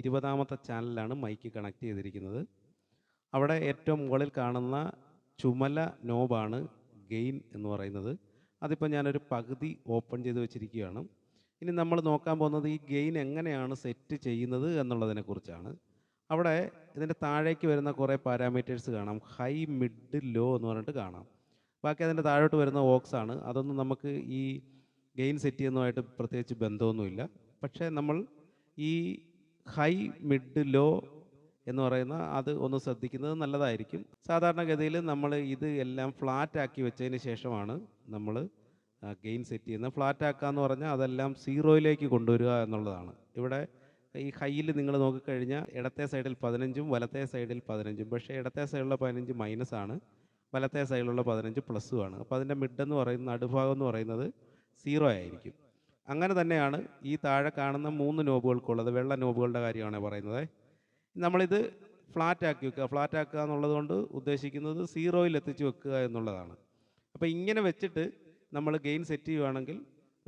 20ാമത്തെ ചാനലിലാണ് mic connect ചെയ്തിരിക്കുന്നത്. അവിടെ ഏറ്റവും മുകളിൽ കാണുന്ന ചുമല നോബാണ് ഗെയിൻ എന്ന് പറയുന്നത്. അതിപ്പോൾ ഞാനൊരു പകുതി ഓപ്പൺ ചെയ്ത് വെച്ചിരിക്കുകയാണ്. ഇനി നമ്മൾ നോക്കാൻ പോകുന്നത് ഈ ഗെയിൻ എങ്ങനെയാണ് സെറ്റ് ചെയ്യുന്നത് എന്നുള്ളതിനെക്കുറിച്ചാണ്. അവിടെ ഇതിൻ്റെ താഴേക്ക് വരുന്ന കുറേ പാരാമീറ്റേഴ്സ് കാണാം. ഹൈ, മിഡ്, ലോ എന്ന് പറഞ്ഞിട്ട് കാണാം. ബാക്കി അതിൻ്റെ താഴോട്ട് വരുന്ന ഓക്സ് ആണ്. അതൊന്നും നമുക്ക് ഈ ഗെയിൻ സെറ്റ് ചെയ്യുന്നതുമായിട്ട് പ്രത്യേകിച്ച് ബന്ധമൊന്നുമില്ല. പക്ഷേ നമ്മൾ ഈ ഹൈ, മിഡ്, ലോ എന്ന് പറയുന്ന അത് ഒന്ന് ശ്രദ്ധിക്കുന്നത് നല്ലതായിരിക്കും. സാധാരണഗതിയിൽ നമ്മൾ ഇത് എല്ലാം ഫ്ലാറ്റ് ആക്കി വെച്ചതിന് ശേഷമാണ് നമ്മൾ ഗെയിൻ സെറ്റ് ചെയ്യുന്നത്. ഫ്ലാറ്റ് ആക്കുക എന്ന് പറഞ്ഞാൽ അതെല്ലാം സീറോയിലേക്ക് കൊണ്ടുവരിക എന്നുള്ളതാണ്. ഇവിടെ ഈ ഹൈയിൽ നിങ്ങൾ നോക്കിക്കഴിഞ്ഞാൽ ഇടത്തെ സൈഡിൽ 15ഉം വലത്തെ സൈഡിൽ 15ഉം. പക്ഷേ ഇടത്തെ സൈഡിലുള്ള 15 മൈനസ് ആണ്, വലത്തെ സൈഡിലുള്ള 15 പ്ലസ്സുമാണ്. അപ്പോൾ അതിൻ്റെ മിഡ് എന്ന് പറയുന്ന നടുഭാഗം എന്ന് പറയുന്നത് 0 ആയിരിക്കും. അങ്ങനെ തന്നെയാണ് ഈ താഴെ കാണുന്ന 3 നോബുകൾക്കുള്ളത്. വെള്ള നോബുകളുടെ കാര്യമാണ് പറയുന്നത്. നമ്മളിത് ഫ്ലാറ്റ് ആക്കി വെക്കുക. ഫ്ലാറ്റ് ആക്കുക എന്നുള്ളത് കൊണ്ട് ഉദ്ദേശിക്കുന്നത് 0യിൽ എത്തിച്ച് വെക്കുക എന്നുള്ളതാണ്. അപ്പോൾ ഇങ്ങനെ വെച്ചിട്ട് നമ്മൾ ഗെയിൻ സെറ്റ് ചെയ്യുകയാണെങ്കിൽ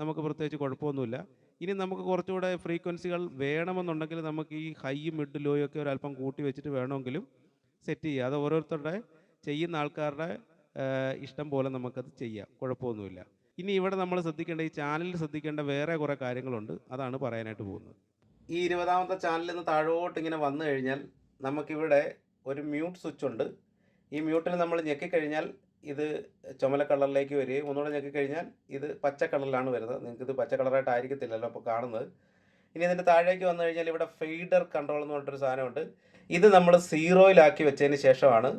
നമുക്ക് പ്രത്യേകിച്ച് കുഴപ്പമൊന്നുമില്ല. ഇനി നമുക്ക് കുറച്ചുകൂടെ ഫ്രീക്വൻസികൾ വേണമെന്നുണ്ടെങ്കിൽ നമുക്ക് ഈ ഹൈ, മിഡ്, ലോയും ഒക്കെ ഒരല്പം കൂട്ടി വെച്ചിട്ട് വേണമെങ്കിലും സെറ്റ് ചെയ്യുക. അത് ഓരോരുത്തരുടെ ചെയ്യുന്ന ആൾക്കാരുടെ ഇഷ്ടം പോലെ നമുക്കത് ചെയ്യാം, കുഴപ്പമൊന്നുമില്ല. ഇനി ഇവിടെ നമ്മൾ ശ്രദ്ധിക്കേണ്ട, ഈ ചാനലിൽ ശ്രദ്ധിക്കേണ്ട വേറെ കുറേ കാര്യങ്ങളുണ്ട്. അതാണ് പറയാനായിട്ട് പോകുന്നത്. ഈ 20ാമത്തെ ചാനലിൽ നിന്ന് താഴോട്ട് ഇങ്ങനെ വന്നു കഴിഞ്ഞാൽ നമുക്കിവിടെ ഒരു മ്യൂട്ട് സ്വിച്ച് ഉണ്ട്. ഈ മ്യൂട്ടിൽ നമ്മൾ ഞെക്കിക്കഴിഞ്ഞാൽ ഇത് ചുമല കളറിലേക്ക് വരികയും ഒന്നുകൂടെ ഞെക്കിക്കഴിഞ്ഞാൽ ഇത് പച്ച കളറിലാണ് വരുന്നത്. നിങ്ങൾക്കിത് പച്ച കളറായിട്ടായിരിക്കത്തില്ലല്ലോ അപ്പോൾ കാണുന്നത്. ഇനി ഇതിൻ്റെ താഴേക്ക് വന്നു കഴിഞ്ഞാൽ ഇവിടെ ഫെയ്ഡർ കൺട്രോൾ എന്ന് പറഞ്ഞിട്ടൊരു സാധനമുണ്ട്. ഇത് നമ്മൾ 0യിലാക്കി വെച്ചതിന് ശേഷമാണ്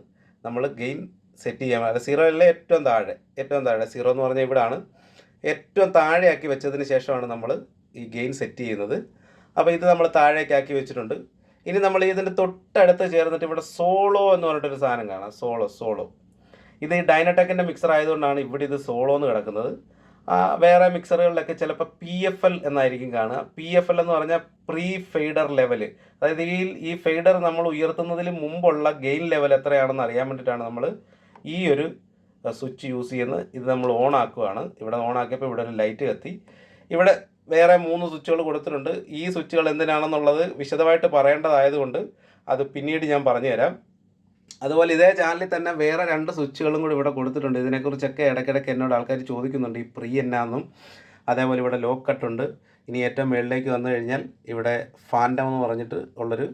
നമ്മൾ ഗെയിൻ സെറ്റ് ചെയ്യാൻ. അല്ല, 0യിലെ ഏറ്റവും താഴെ 0 എന്ന് പറഞ്ഞാൽ ഇവിടാണ്. ഏറ്റവും താഴെയാക്കി വെച്ചതിന് ശേഷമാണ് നമ്മൾ ഈ ഗെയിൻ സെറ്റ് ചെയ്യുന്നത്. അപ്പോൾ ഇത് നമ്മൾ താഴേക്കാക്കി വെച്ചിട്ടുണ്ട്. ഇനി നമ്മൾ ഇതിൻ്റെ തൊട്ടടുത്ത് ചേർന്നിട്ട് ഇവിടെ സോളോ എന്ന് പറഞ്ഞിട്ടൊരു സാധനം കാണാം. സോളോ ഇത് ഈ ഡൈനടെക്കിൻ്റെ മിക്സർ ആയതുകൊണ്ടാണ് ഇവിടെ ഇത് സോളോ എന്ന് കിടക്കുന്നത്. വേറെ മിക്സറുകളിലൊക്കെ ചിലപ്പോൾ PFL എന്നായിരിക്കും കാണുക. PFL എന്ന് പറഞ്ഞാൽ പ്രീ ഫെയ്ഡർ ലെവൽ. അതായത് ഈ ഫെയ്ഡർ നമ്മൾ ഉയർത്തുന്നതിന് മുമ്പുള്ള ഗെയിൻ ലെവൽ എത്രയാണെന്ന് അറിയാൻ വേണ്ടിയിട്ടാണ് നമ്മൾ ഈ ഒരു സ്വിച്ച് യൂസ് ചെയ്യുന്നത്. ഇത് നമ്മൾ ഓൺ ആക്കുകയാണ്. ഇവിടെ ഓൺ ആക്കിയപ്പോൾ ഇവിടെ ഒരു ലൈറ്റ് കത്തി. ഇവിടെ വേറെ 3 സ്വിച്ചുകൾ കൊടുത്തിട്ടുണ്ട്. ഈ സ്വിച്ചുകൾ എന്തിനാണെന്നുള്ളത് വിശദമായിട്ട് പറയേണ്ടതായതുകൊണ്ട് അത് പിന്നീട് ഞാൻ പറഞ്ഞു തരാം. അതുപോലെ ഇതേ ചാനലിൽ തന്നെ വേറെ 2 സ്വിച്ചുകളും കൂടി ഇവിടെ കൊടുത്തിട്ടുണ്ട്. ഇതിനെക്കുറിച്ചൊക്കെ ഇടയ്ക്കിടയ്ക്ക് എന്നോട് ആൾക്കാർ ചോദിക്കുന്നുണ്ട്, ഈ പ്രീ എന്നാന്നും. അതേപോലെ ഇവിടെ ലോ കട്ടുണ്ട്. ഇനി ഏറ്റവും മുകളിലേക്ക് വന്നു കഴിഞ്ഞാൽ ഇവിടെ ഫാൻഡം എന്ന് പറഞ്ഞിട്ട് ഉള്ളൊരു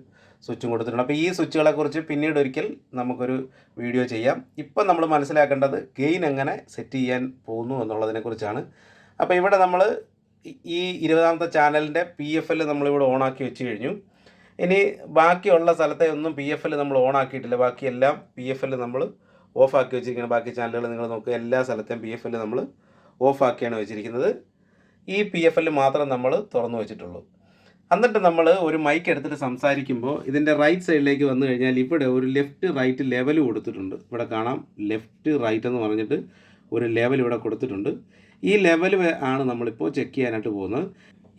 സ്വിച്ചും കൊടുത്തിട്ടുണ്ട്. അപ്പോൾ ഈ സ്വിച്ചുകളെക്കുറിച്ച് പിന്നീട് ഒരിക്കൽ നമുക്കൊരു വീഡിയോ ചെയ്യാം. ഇപ്പം നമ്മൾ മനസ്സിലാക്കേണ്ടത് ഗെയിൻ എങ്ങനെ സെറ്റ് ചെയ്യാൻ പോകുന്നു എന്നുള്ളതിനെക്കുറിച്ചാണ്. അപ്പോൾ ഇവിടെ നമ്മൾ ഈ 20ാമത്തെ ചാനലിൻ്റെ PFL നമ്മളിവിടെ ഓണാക്കി വെച്ച് കഴിഞ്ഞു. ഇനി ബാക്കിയുള്ള സ്ഥലത്തെ ഒന്നും PFL നമ്മൾ ഓണാക്കിയിട്ടില്ല. ബാക്കിയെല്ലാം PFL നമ്മൾ ഓഫാക്കി വെച്ചിരിക്കുന്നത്. ബാക്കി ചാനലുകൾ നിങ്ങൾ നോക്കുക, എല്ലാ സ്ഥലത്തെയും PFL നമ്മൾ ഓഫാക്കിയാണ് വെച്ചിരിക്കുന്നത്. ഈ PFL മാത്രം നമ്മൾ തുറന്നു വെച്ചിട്ടുള്ളൂ. എന്നിട്ട് നമ്മൾ ഒരു മൈക്ക് എടുത്തിട്ട് സംസാരിക്കുമ്പോൾ ഇതിൻ്റെ റൈറ്റ് സൈഡിലേക്ക് വന്നു കഴിഞ്ഞാൽ ഇവിടെ ഒരു ലെഫ്റ്റ് റൈറ്റ് ലെവൽ കൊടുത്തിട്ടുണ്ട്. ഇവിടെ കാണാം, ലെഫ്റ്റ് റൈറ്റ് എന്ന് പറഞ്ഞിട്ട് ഒരു ലെവൽ ഇവിടെ കൊടുത്തിട്ടുണ്ട്. ഈ ലെവൽ ആണ് നമ്മളിപ്പോൾ ചെക്ക് ചെയ്യാനായിട്ട് പോകുന്നത്.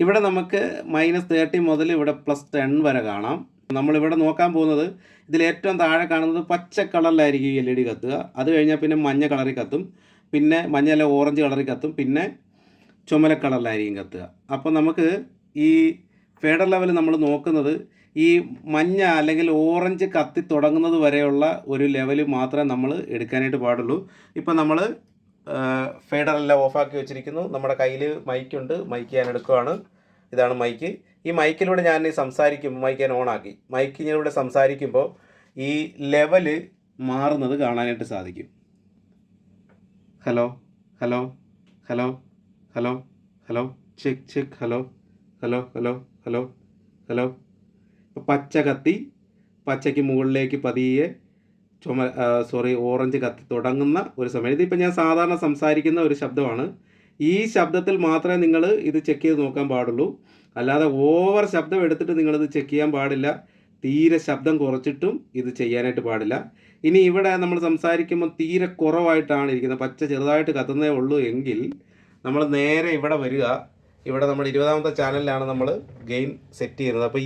ഇവിടെ നമുക്ക് -30 മുതൽ ഇവിടെ +10 വരെ കാണാം. നമ്മളിവിടെ നോക്കാൻ പോകുന്നത് ഇതിൽ ഏറ്റവും താഴെ കാണുന്നത് പച്ച കളറിലായിരിക്കും ഈ LED കത്തുക. അത് കഴിഞ്ഞാൽ പിന്നെ മഞ്ഞ കളറിൽ കത്തും, പിന്നെ മഞ്ഞല്ല ഓറഞ്ച് കളറിൽ കത്തും, പിന്നെ ചുമല കളറിലായിരിക്കും കത്തുക. അപ്പോൾ നമുക്ക് ഈ ഫേഡർ ലെവൽ നമ്മൾ നോക്കുന്നത് ഈ മഞ്ഞ അല്ലെങ്കിൽ ഓറഞ്ച് കത്തി തുടങ്ങുന്നത് വരെയുള്ള ഒരു ലെവൽ മാത്രമേ നമ്മൾ എടുക്കാനായിട്ട് പാടുള്ളൂ. ഇപ്പം നമ്മൾ ഫേഡറെല്ലാം ഓഫാക്കി വെച്ചിരിക്കുന്നു. നമ്മുടെ കയ്യിൽ മൈക്കുണ്ട്. മൈക്ക് ഞാൻ എടുക്കുകയാണ്. ഇതാണ് മൈക്ക്. ഈ മൈക്കിലൂടെ ഞാൻ സംസാരിക്കും. മൈക്ക് ഞാൻ ഓണാക്കി. മൈക്കിലൂടെ സംസാരിക്കുമ്പോൾ ഈ ലെവല് മാറുന്നത് കാണാനായിട്ട് സാധിക്കും. Hello hello hello hello hello check check hello hello hello hello hello. പച്ച കത്തി പച്ചയ്ക്ക് മുകളിലേക്ക് പതിയെ ഓറഞ്ച് കത്തി തുടങ്ങുന്ന ഒരു സമയം. ഇതിപ്പോൾ ഞാൻ സാധാരണ സംസാരിക്കുന്ന ഒരു ശബ്ദമാണ്. ഈ ശബ്ദത്തിൽ മാത്രമേ നിങ്ങൾ ഇത് ചെക്ക് ചെയ്ത് നോക്കാൻ പാടുള്ളൂ. അല്ലാതെ ഓവർ ശബ്ദം എടുത്തിട്ട് നിങ്ങളിത് ചെക്ക് ചെയ്യാൻ പാടില്ല. തീരെ ശബ്ദം കുറച്ചിട്ടും ഇത് ചെയ്യാനായിട്ട് പാടില്ല. ഇനി ഇവിടെ നമ്മൾ സംസാരിക്കുമ്പോൾ തീരെ കുറവായിട്ടാണ് ഇരിക്കുന്നത്, പച്ച ചെറുതായിട്ട് കത്തുന്നേ ഉള്ളൂ എങ്കിൽ നമ്മൾ നേരെ ഇവിടെ വരിക. ഇവിടെ നമ്മുടെ 20ാമത്തെ ചാനലിലാണ് നമ്മൾ ഗെയിൻ സെറ്റ് ചെയ്യുന്നത്. അപ്പോൾ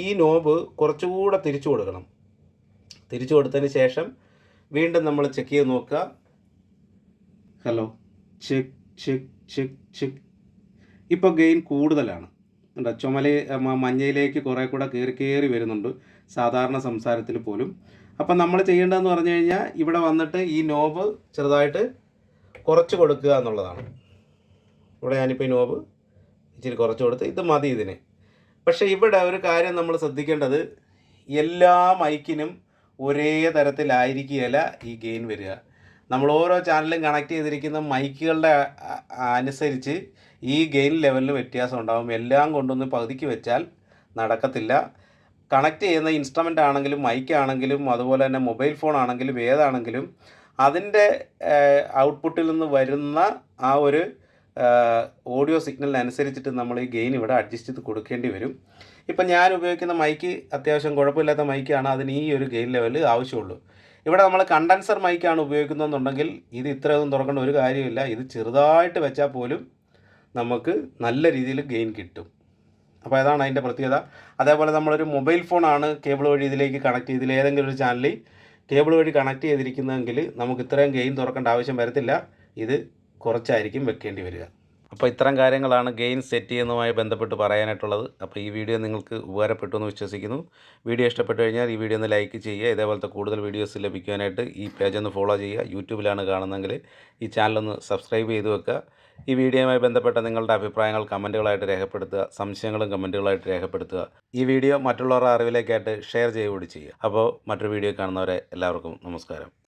ഈ നോബ് കുറച്ചുകൂടെ തിരിച്ചു കൊടുക്കണം. തിരിച്ചു കൊടുത്തതിന് ശേഷം വീണ്ടും നമ്മൾ ചെക്ക് ചെയ്ത് നോക്കുക. Hello check check check check. ഇപ്പോൾ ഗെയിൻ കൂടുതലാണ്. എന്താ മഞ്ഞയിലേക്ക് കുറേ കൂടെ കയറി വരുന്നുണ്ട് സാധാരണ സംസാരത്തിൽ പോലും. അപ്പം നമ്മൾ ചെയ്യേണ്ടതെന്ന് പറഞ്ഞു കഴിഞ്ഞാൽ ഇവിടെ വന്നിട്ട് ഈ നോബ് ചെറുതായിട്ട് കുറച്ച് കൊടുക്കുക എന്നുള്ളതാണ്. ഇവിടെ ഞാനിപ്പോൾ ഈ നോബ് ഇച്ചിരി കുറച്ച് കൊടുത്ത് ഇത് മതി ഇതിന്. പക്ഷേ ഇവിടെ ഒരു കാര്യം നമ്മൾ ശ്രദ്ധിക്കേണ്ടത്, എല്ലാ മൈക്കിനും ഒരേ തരത്തിലായിരിക്കുകയില്ല ഈ ഗെയിൻ വരിക. നമ്മൾ ഓരോ ചാനലും കണക്ട് ചെയ്തിരിക്കുന്ന മൈക്കുകളുടെ അനുസരിച്ച് ഈ ഗെയിൻ ലെവലിന് വ്യത്യാസം ഉണ്ടാകും. എല്ലാം കൊണ്ടൊന്ന് പകുതിക്ക് വെച്ചാൽ നടക്കത്തില്ല. കണക്ട് ചെയ്യുന്ന ഇൻസ്ട്രുമെൻ്റ് ആണെങ്കിലും മൈക്കാണെങ്കിലും അതുപോലെ തന്നെ മൊബൈൽ ഫോൺ ആണെങ്കിലും ഏതാണെങ്കിലും അതിൻ്റെ ഔട്ട്പുട്ടിൽ നിന്ന് വരുന്ന ആ ഒരു ഓഡിയോ സിഗ്നലിനനുസരിച്ചിട്ട് നമ്മൾ ഈ ഗെയിൻ ഇവിടെ അഡ്ജസ്റ്റ് ചെയ്ത് കൊടുക്കേണ്ടി വരും. ഇപ്പം ഞാൻ ഉപയോഗിക്കുന്ന മൈക്ക് അത്യാവശ്യം കുഴപ്പമില്ലാത്ത മൈക്കാണ്, അതിന് ഈ ഒരു ഗെയിൻ ലെവൽ ആവശ്യമുള്ളൂ. ഇവിടെ നമ്മൾ കണ്ടൻസർ മൈക്കാണ് ഉപയോഗിക്കുന്നതെന്നുണ്ടെങ്കിൽ ഇത് ഇത്രയൊന്നും തുറക്കേണ്ട ഒരു കാര്യമില്ല. ഇത് ചെറുതായിട്ട് വെച്ചാൽ പോലും നമുക്ക് നല്ല രീതിയിൽ ഗെയിൻ കിട്ടും. അപ്പോൾ അതാണ് അതിൻ്റെ പ്രത്യേകത. അതേപോലെ നമ്മളൊരു മൊബൈൽ ഫോണാണ് കേബിൾ വഴി ഇതിലേക്ക് കണക്ട് ചെയ്ത് ഏതെങ്കിലും ഒരു ചാനലിൽ കേബിൾ വഴി കണക്ട് ചെയ്തിരിക്കുന്നതെങ്കിൽ നമുക്ക് ഇത്രയും ഗെയിൻ തുറക്കേണ്ട ആവശ്യം വരത്തില്ല. ഇത് കുറച്ചായിരിക്കും വെക്കേണ്ടി വരിക. അപ്പോൾ ഇത്തരം കാര്യങ്ങളാണ് ഗെയിൻ സെറ്റ് ചെയ്യുന്നതുമായി ബന്ധപ്പെട്ട് പറയാനായിട്ടുള്ളത്. അപ്പോൾ ഈ വീഡിയോ നിങ്ങൾക്ക് ഉപകാരപ്പെട്ടു എന്ന് വിശ്വസിക്കുന്നു. വീഡിയോ ഇഷ്ടപ്പെട്ടു കഴിഞ്ഞാൽ ഈ വീഡിയോ ഒന്ന് ലൈക്ക് ചെയ്യുക. ഇതേപോലത്തെ കൂടുതൽ വീഡിയോസ് ലഭിക്കാനായിട്ട് ഈ പേജ് ഒന്ന് ഫോളോ ചെയ്യുക. യൂട്യൂബിലാണ് കാണുന്നതെങ്കിൽ ഈ ചാനലൊന്ന് സബ്സ്ക്രൈബ് ചെയ്ത് വെക്കുക. ഈ വീഡിയോയുമായി ബന്ധപ്പെട്ട നിങ്ങളുടെ അഭിപ്രായങ്ങൾ കമൻറ്റുകളായിട്ട് രേഖപ്പെടുത്തുക. സംശയങ്ങളും കമൻറ്റുകളായിട്ട് രേഖപ്പെടുത്തുക. ഈ വീഡിയോ മറ്റുള്ളവരുടെ അറിവിലേക്കായിട്ട് ഷെയർ ചെയ്യുകയും ചെയ്യുക. അപ്പോൾ മറ്റൊരു വീഡിയോ കാണുന്നവരെ എല്ലാവർക്കും നമസ്കാരം.